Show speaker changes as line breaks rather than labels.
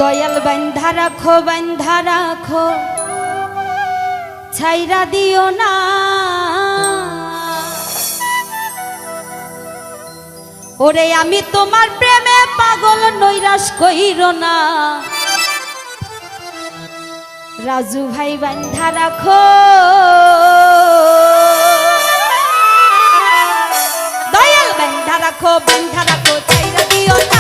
দয়াল বান্ধা রাখো ছাইরা দিও না ওরে আমি তোমার প্রেমে পাগল নৈরাশ কইরো না রাজু ভাই বান্ধা রাখো দয়াল বান্ধা রাখো ছাইরা দিও না